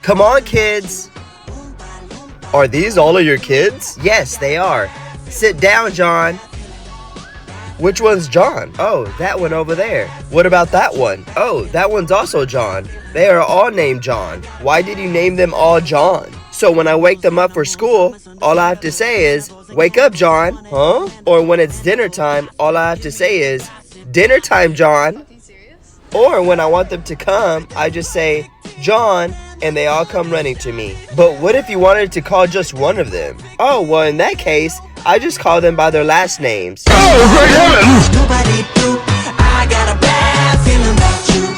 Come on, kids. Are these all of your kids? Yes, they are. Sit down, John. Which one's John? Oh, that one over there. What about that one? Oh, that one's also John. They are all named John. Why did you name them all John? So when I wake them up for school, all I have to say is, wake up, John. Huh? Or when it's dinner time, all I have to say is, dinner time, John. Or when I want them to come, I just say, John, and they all come running to me. But what if you wanted to call just one of them? Oh, well, in that case, I just call them by their last names. Oh, great heavens! Nobody do. I got a bad feeling about you.